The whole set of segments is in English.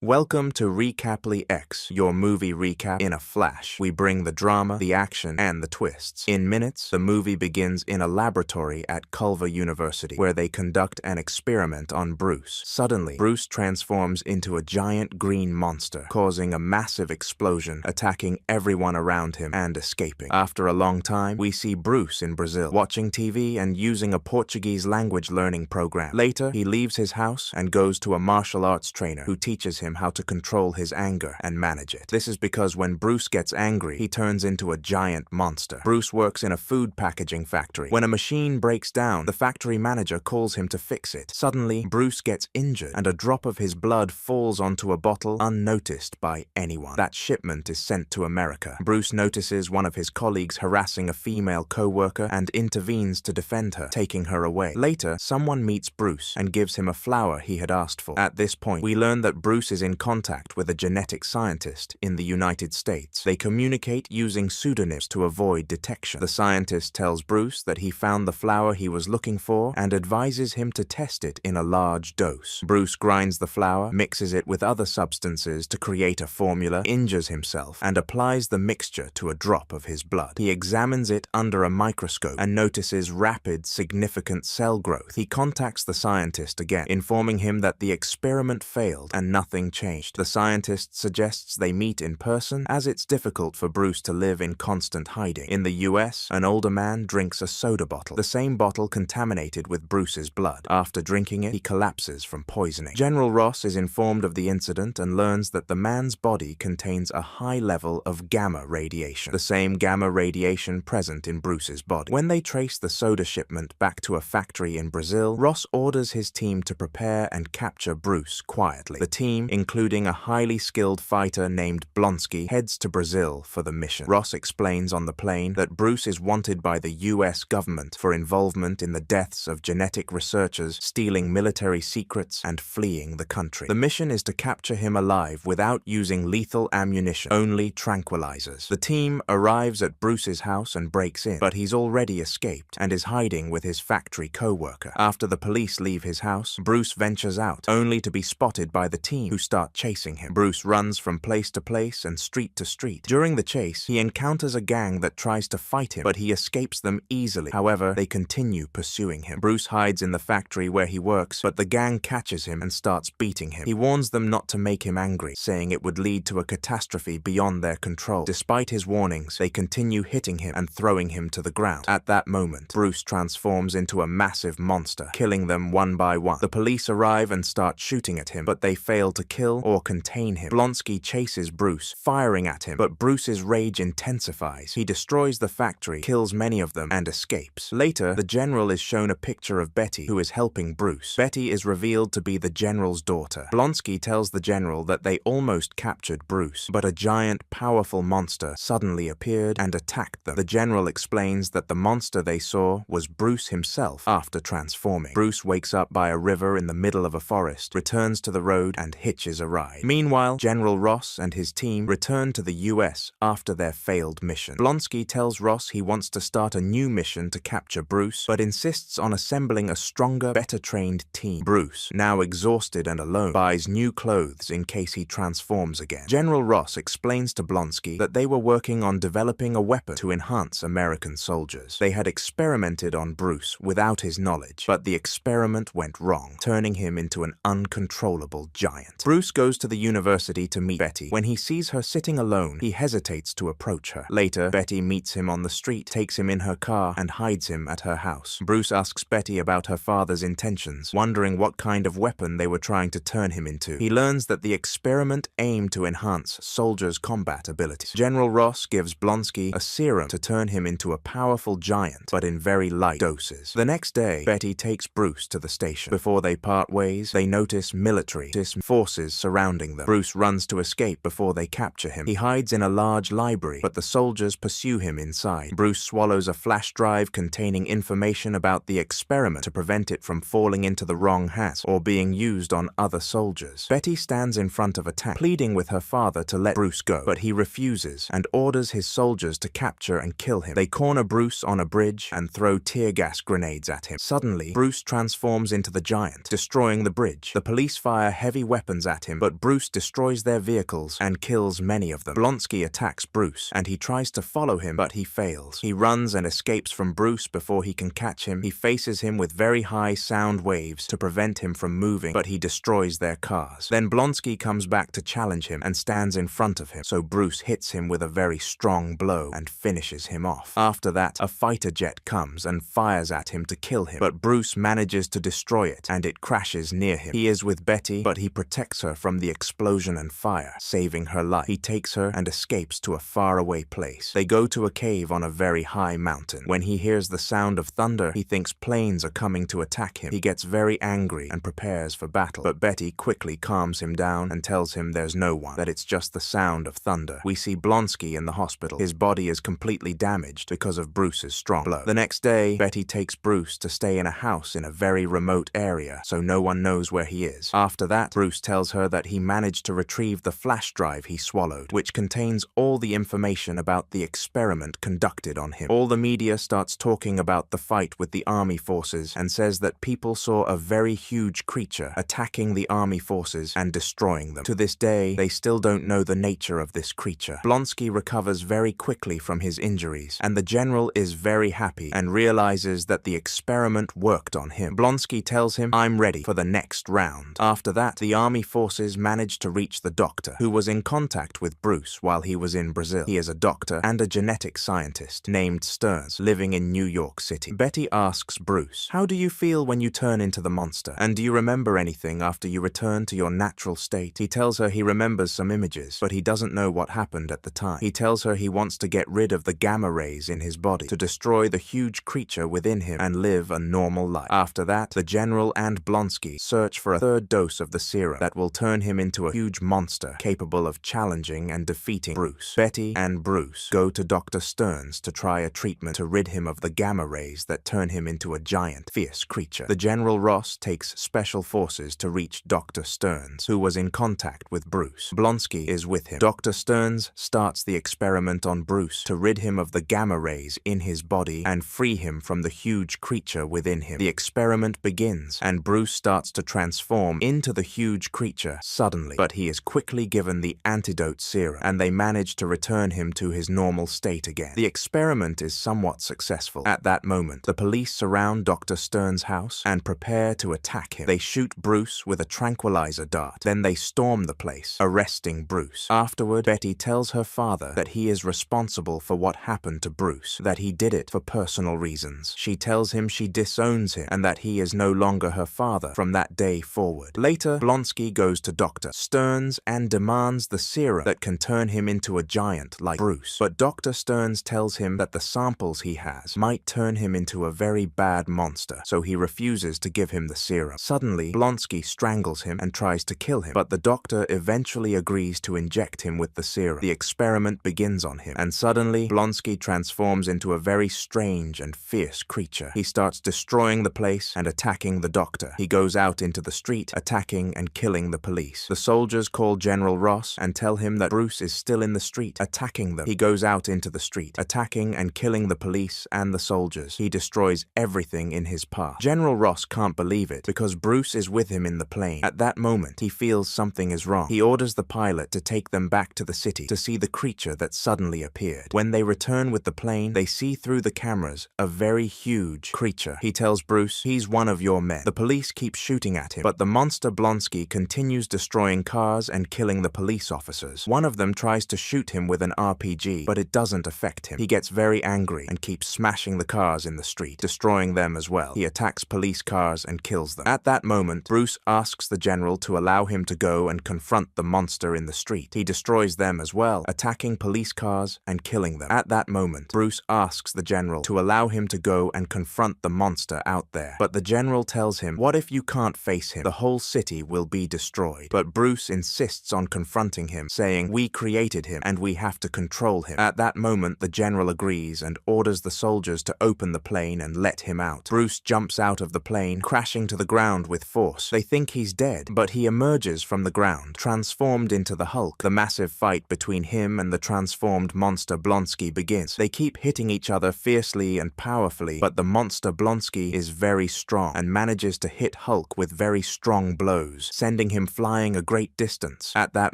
Welcome to docx, your movie recap in a flash. We bring the drama, the action, and the twists. In minutes, the movie begins in a laboratory at Culver University, where they conduct an experiment on Bruce. Suddenly, Bruce transforms into a giant green monster, causing a massive explosion, attacking everyone around him and escaping. After a long time, we see Bruce in Brazil, watching TV and using a Portuguese language learning program. Later, he leaves his house and goes to a martial arts trainer who teaches him how to control his anger and manage it. This is because when Bruce gets angry, he turns into a giant monster. Bruce works in a food packaging factory. When a machine breaks down, the factory manager calls him to fix it. Suddenly, Bruce gets injured and a drop of his blood falls onto a bottle unnoticed by anyone. That shipment is sent to America. Bruce notices one of his colleagues harassing a female co-worker and intervenes to defend her, taking her away. Later, someone meets Bruce and gives him a flower he had asked for. At this point, we learn that Bruce is in contact with a genetic scientist in the United States. They communicate using pseudonyms to avoid detection. The scientist tells Bruce that he found the flower he was looking for and advises him to test it in a large dose. Bruce grinds the flower, mixes it with other substances to create a formula, injures himself, and applies the mixture to a drop of his blood. He examines it under a microscope and notices rapid, significant cell growth. He contacts the scientist again, informing him that the experiment failed and nothing changed. The scientist suggests they meet in person, as it's difficult for Bruce to live in constant hiding. In the US, an older man drinks a soda bottle, the same bottle contaminated with Bruce's blood. After drinking it, he collapses from poisoning. General Ross is informed of the incident and learns that the man's body contains a high level of gamma radiation, the same gamma radiation present in Bruce's body. When they trace the soda shipment back to a factory in Brazil, Ross orders his team to prepare and capture Bruce quietly. The team, including a highly skilled fighter named Blonsky, heads to Brazil for the mission. Ross explains on the plane that Bruce is wanted by the US government for involvement in the deaths of genetic researchers, stealing military secrets, and fleeing the country. The mission is to capture him alive without using lethal ammunition, only tranquilizers. The team arrives at Bruce's house and breaks in, but he's already escaped and is hiding with his factory co-worker. After the police leave his house, Bruce ventures out, only to be spotted by the team, who start chasing him. Bruce runs from place to place and street to street. During the chase, he encounters a gang that tries to fight him, but he escapes them easily. However, they continue pursuing him. Bruce hides in the factory where he works, but the gang catches him and starts beating him. He warns them not to make him angry, saying it would lead to a catastrophe beyond their control. Despite his warnings, they continue hitting him and throwing him to the ground. At that moment, Bruce transforms into a massive monster, killing them one by one. The police arrive and start shooting at him, but they fail to kill or contain him. Blonsky chases Bruce, firing at him, but Bruce's rage intensifies. He destroys the factory, kills many of them, and escapes. Later, the general is shown a picture of Betty, who is helping Bruce. Betty is revealed to be the general's daughter. Blonsky tells the general that they almost captured Bruce, but a giant, powerful monster suddenly appeared and attacked them. The general explains that the monster they saw was Bruce himself after transforming. Bruce wakes up by a river in the middle of a forest, returns to the road, and hitches a ride. Meanwhile, General Ross and his team return to the US after their failed mission. Blonsky tells Ross he wants to start a new mission to capture Bruce, but insists on assembling a stronger, better-trained team. Bruce, now exhausted and alone, buys new clothes in case he transforms again. General Ross explains to Blonsky that they were working on developing a weapon to enhance American soldiers. They had experimented on Bruce without his knowledge, but the experiment went wrong, turning him into an uncontrollable giant. Bruce goes to the university to meet Betty. When he sees her sitting alone, he hesitates to approach her. Later, Betty meets him on the street, takes him in her car, and hides him at her house. Bruce asks Betty about her father's intentions, wondering what kind of weapon they were trying to turn him into. He learns that the experiment aimed to enhance soldiers' combat abilities. General Ross gives Blonsky a serum to turn him into a powerful giant, but in very light doses. The next day, Betty takes Bruce to the station. Before they part ways, they notice military forces surrounding them. Bruce runs to escape before they capture him. He hides in a large library, but the soldiers pursue him inside. Bruce swallows a flash drive containing information about the experiment to prevent it from falling into the wrong hands or being used on other soldiers. Betty stands in front of a tank, pleading with her father to let Bruce go, but he refuses and orders his soldiers to capture and kill him. They corner Bruce on a bridge and throw tear gas grenades at him. Suddenly, Bruce transforms into the giant, destroying the bridge. The police fire heavy weapons at at him, but Bruce destroys their vehicles and kills many of them. Blonsky attacks Bruce, and he tries to follow him, but he fails. He runs and escapes from Bruce before he can catch him. He faces him with very high sound waves to prevent him from moving, but he destroys their cars. Then Blonsky comes back to challenge him and stands in front of him, so Bruce hits him with a very strong blow and finishes him off. After that, a fighter jet comes and fires at him to kill him, but Bruce manages to destroy it, and it crashes near him. He is with Betty, but he protects her from the explosion and fire, saving her life. He takes her and escapes to a faraway place. They go to a cave on a very high mountain. When he hears the sound of thunder, he thinks planes are coming to attack him. He gets very angry and prepares for battle, but Betty quickly calms him down and tells him there's no one, that it's just the sound of thunder. We see Blonsky in the hospital. His body is completely damaged because of Bruce's strong blow. The next day, Betty takes Bruce to stay in a house in a very remote area, so no one knows where he is. After that, Bruce tells her that he managed to retrieve the flash drive he swallowed, which contains all the information about the experiment conducted on him. All the media starts talking about the fight with the army forces and says that people saw a very huge creature attacking the army forces and destroying them. To this day, they still don't know the nature of this creature. Blonsky recovers very quickly from his injuries, and the general is very happy and realizes that the experiment worked on him. Blonsky tells him, "I'm ready for the next round." After that, the army forces managed to reach the doctor, who was in contact with Bruce while he was in Brazil. He is a doctor and a genetic scientist named Stearns, living in New York City. Betty asks Bruce, "How do you feel when you turn into the monster? And do you remember anything after you return to your natural state?" He tells her he remembers some images, but he doesn't know what happened at the time. He tells her he wants to get rid of the gamma rays in his body to destroy the huge creature within him and live a normal life. After that, the general and Blonsky search for a third dose of the serum that will turn him into a huge monster capable of challenging and defeating Bruce. Betty and Bruce go to Dr. Stearns to try a treatment to rid him of the gamma rays that turn him into a giant, fierce creature. The General Ross takes special forces to reach Dr. Stearns, who was in contact with Bruce. Blonsky is with him. Dr. Stearns starts the experiment on Bruce to rid him of the gamma rays in his body and free him from the huge creature within him. The experiment begins, and Bruce starts to transform into the huge creature suddenly, but he is quickly given the antidote serum, and they manage to return him to his normal state again. The experiment is somewhat successful. At that moment, the police surround Dr. Stearns' house and prepare to attack him. They shoot Bruce with a tranquilizer dart. Then they storm the place, arresting Bruce. Afterward, Betty tells her father that he is responsible for what happened to Bruce, that he did it for personal reasons. She tells him she disowns him and that he is no longer her father from that day forward. Later, Blonsky goes to Dr. Stearns and demands the serum that can turn him into a giant like Bruce. But Dr. Stearns tells him that the samples he has might turn him into a very bad monster, so he refuses to give him the serum. Suddenly, Blonsky strangles him and tries to kill him, but the doctor eventually agrees to inject him with the serum. The experiment begins on him, and suddenly, Blonsky transforms into a very strange and fierce creature. He starts destroying the place and attacking the doctor. He goes out into the street, attacking and killing the police. The soldiers call General Ross and tell him that Bruce is still in the street, attacking them. He goes out into the street, attacking and killing the police and the soldiers. He destroys everything in his path. General Ross can't believe it because Bruce is with him in the plane. At that moment, he feels something is wrong. He orders the pilot to take them back to the city to see the creature that suddenly appeared. When they return with the plane, they see through the cameras a very huge creature. He tells Bruce he's one of your men. The police keep shooting at him, but the monster Blonsky continues destroying cars and killing the police officers. One of them tries to shoot him with an RPG, but it doesn't affect him. He gets very angry and keeps smashing the cars in the street, destroying them as well. He attacks police cars and kills them. At that moment, Bruce asks the general to allow him to go and confront the monster in the street. He destroys them as well, attacking police cars and killing them. At that moment, Bruce asks the general to allow him to go and confront the monster out there. But the general tells him, "What if you can't face him? The whole city will be destroyed." But Bruce insists on confronting him, saying, "We created him and we have to control him." At that moment, the general agrees and orders the soldiers to open the plane and let him out. Bruce jumps out of the plane, crashing to the ground with force. They think he's dead, but he emerges from the ground, transformed into the Hulk. The massive fight between him and the transformed monster Blonsky begins. They keep hitting each other fiercely and powerfully, but the monster Blonsky is very strong and manages to hit Hulk with very strong blows, sending him flying a great distance. At that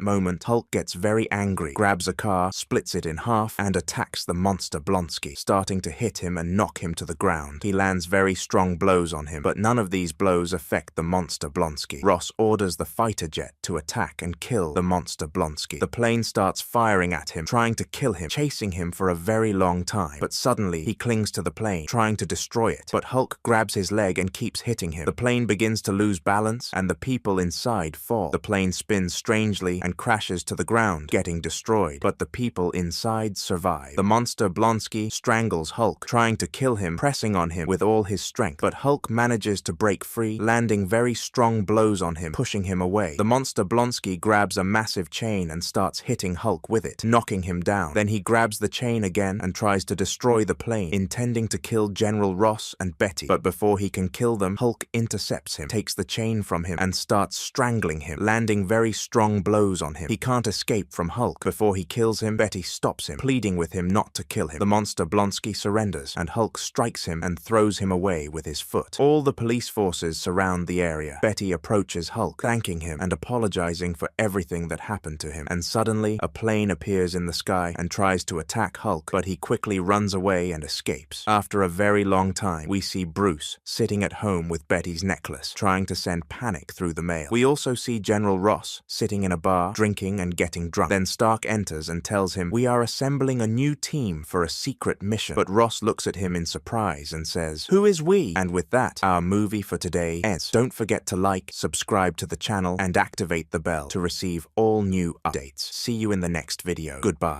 moment, Hulk gets very angry, grabs a car, splits it in half, and attacks the monster Blonsky, starting to hit him and knock him to the ground. He lands very strong blows on him, but none of these blows affect the monster Blonsky. Ross orders the fighter jet to attack and kill the monster Blonsky. The plane starts firing at him, trying to kill him, chasing him for a very long time. But suddenly, he clings to the plane, trying to destroy it. But Hulk grabs his leg and keeps hitting him. The plane begins to lose balance, and the people inside fall. The plane spins strangely and crashes to the ground, getting destroyed. But the people inside survive. The monster Blonsky strangles Hulk, trying to kill him, pressing on him with all his strength. But Hulk manages to break free, landing very strong blows on him, pushing him away. The monster Blonsky grabs a massive chain and starts hitting Hulk with it, knocking him down. Then he grabs the chain again and tries to destroy the plane, intending to kill General Ross and Betty. But before he can kill them, Hulk intercepts him, takes the chain from him, and starts strangling him, landing very strong blows on him. He can't escape from Hulk. Before he kills him, Betty stops him, pleading with him not to kill him. The monster Blonsky surrenders, and Hulk strikes him and throws him away with his foot. All the police forces surround the area. Betty approaches Hulk, thanking him and apologizing for everything that happened to him. And suddenly, a plane appears in the sky and tries to attack Hulk, but he quickly runs away and escapes. After a very long time, we see Bruce sitting at home with Betty's necklace, trying to send panic through the mail. We also see General Ross sitting in a bar, drinking and getting drunk. Then Stark enters and tells him, "We are assembling a new team for a secret mission." But Ross looks at him in surprise and says, "Who is we?" And with that, our movie for today ends. Don't forget to like, subscribe to the channel, and activate the bell to receive all new updates. See you in the next video. Goodbye.